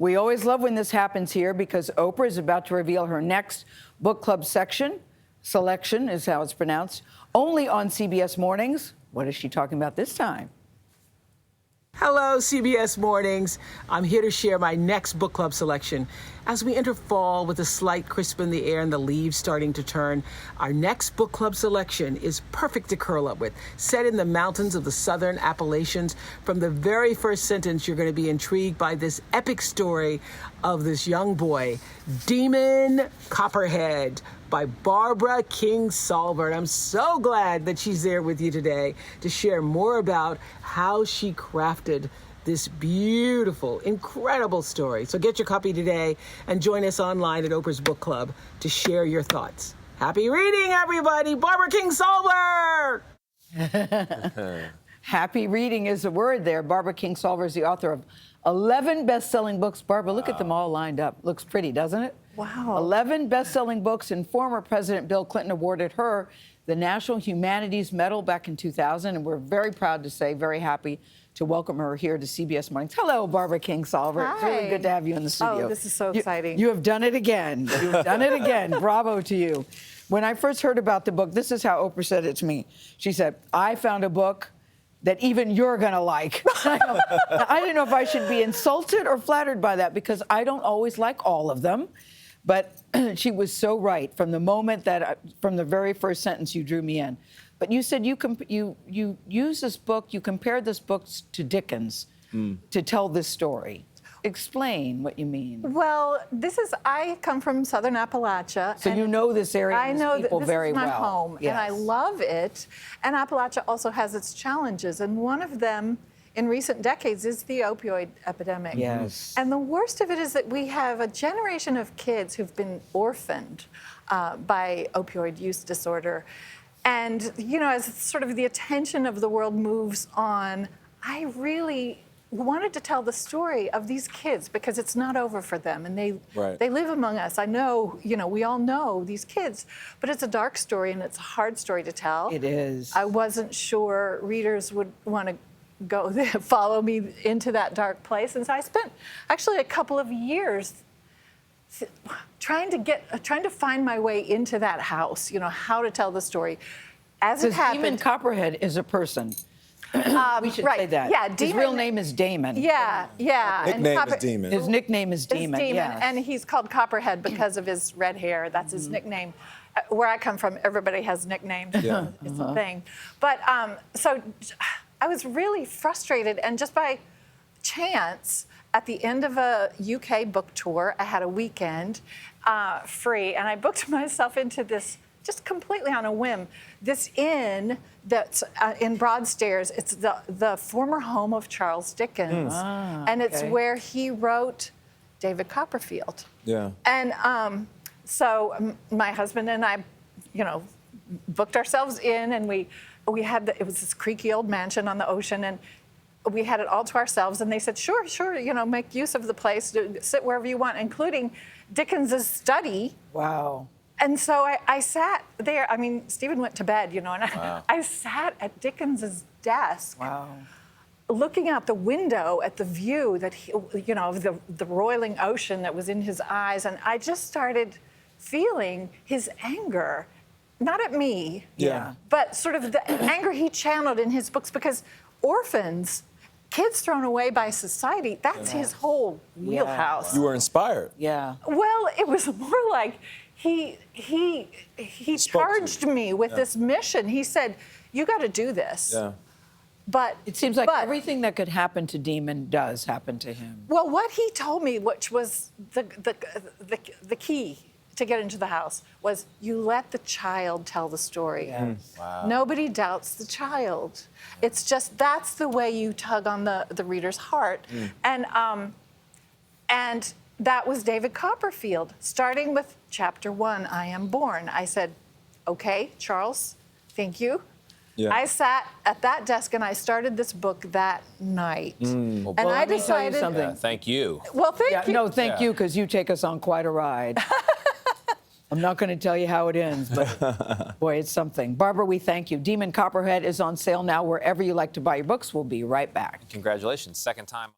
We always love when this happens here because Oprah is about to reveal her next book club selection is how it's pronounced, only on CBS Mornings. What is she talking about this time? Hello, CBS Mornings. I'm here to share my next book club selection. As we enter fall with a slight crisp in the air and the leaves starting to turn, our next book club selection is perfect to curl up with. Set in the mountains of the southern Appalachians, from the very first sentence, you're going to be intrigued by this epic story of this young boy, Demon Copperhead, by Barbara Kingsolver. And I'm so glad that she's there with you today to share more about how she crafted this beautiful, incredible story. So get your copy today and join us online at Oprah's Book Club to share your thoughts. Happy reading, everybody! Barbara Kingsolver! Happy reading is the word there. Barbara Kingsolver is the author of 11 best-selling books. Barbara, look at them all lined up. Looks pretty, doesn't it? Wow. 11 best-selling books, and former President Bill Clinton awarded her the National Humanities Medal back in 2000, and we're very proud to say, very happy to welcome her here to CBS Mornings. Hello, Barbara Kingsolver. Hi. It's really good to have you in the studio. Oh, this is so exciting. You have done it again. You've done it again. Bravo to you. When I first heard about the book, this is how Oprah said it to me. She said, I found a book that even you're going to like. I didn't know if I should be insulted or flattered by that because I don't always like all of them. But she was so right from the moment that, from the very first sentence, you drew me in. But you said you used this book, you compared this book to Dickens to tell this story. Explain what you mean. Well, I come from Southern Appalachia. So you know this area I and know these people this very is my well. home, Yes. and I love it. And Appalachia also has its challenges, and one of them in recent decades is the opioid epidemic. Yes. And the worst of it is that we have a generation of kids who've been orphaned by opioid use disorder. And, you know, as sort of the attention of the world moves on, I really wanted to tell the story of these kids because it's not over for them, and they live among us. I know, you know, we all know these kids, but it's a dark story and it's a hard story to tell. It is. I wasn't sure readers would want to go follow me into that dark place, and so I spent actually a couple of years trying to find my way into that house. You know, how to tell the story as it happened. Demon Copperhead is a person. We should say that. Yeah, His real name is Damon. Yeah, yeah. Nickname is Demon. His nickname is Demon. Yes. And he's called Copperhead because of his red hair. That's his nickname. Where I come from, everybody has nicknames. Yeah. It's a thing. But so I was really frustrated, and just by chance, at the end of a UK book tour, I had a weekend free, and I booked myself into this, just completely on a whim, this inn that's in Broadstairs. It's the former home of Charles Dickens. And it's where he wrote David Copperfield. Yeah. And so my husband and I, you know, booked ourselves in, and we had it was this creaky old mansion on the ocean, and we had it all to ourselves. And they said, sure, you know, make use of the place, sit wherever you want, including Dickens's study. Wow. And so I sat there. I mean, Stephen went to bed, you know, and I sat at Dickens's desk. Wow. Looking out the window at the view that he, you know, of the roiling ocean that was in his eyes, and I just started feeling his anger, not at me, but sort of the anger he channeled in his books, because orphans, kids thrown away by society, that's his whole wheelhouse. You were inspired. Yeah. Well, it was more like he charged me with this mission. He said, you got to do this. Yeah. But It seems like everything that could happen to Demon does happen to him. well, what he told me, which was the key to get into the house, was you let the child tell the story. Yes. Wow. Nobody doubts the child. It's just, that's the way you tug on the reader's heart. And that was David Copperfield, starting with chapter 1, I Am Born. I said, okay, Charles, thank you. Yeah. I sat at that desk and I started this book that night. And Well, I let me tell you decided. something. Thank you. Well, thank you. No, thank you, because you take us on quite a ride. I'm not going to tell you how it ends, but boy, it's something. Barbara, we thank you. Demon Copperhead is on sale now wherever you like to buy your books. We'll be right back. Congratulations. Second time.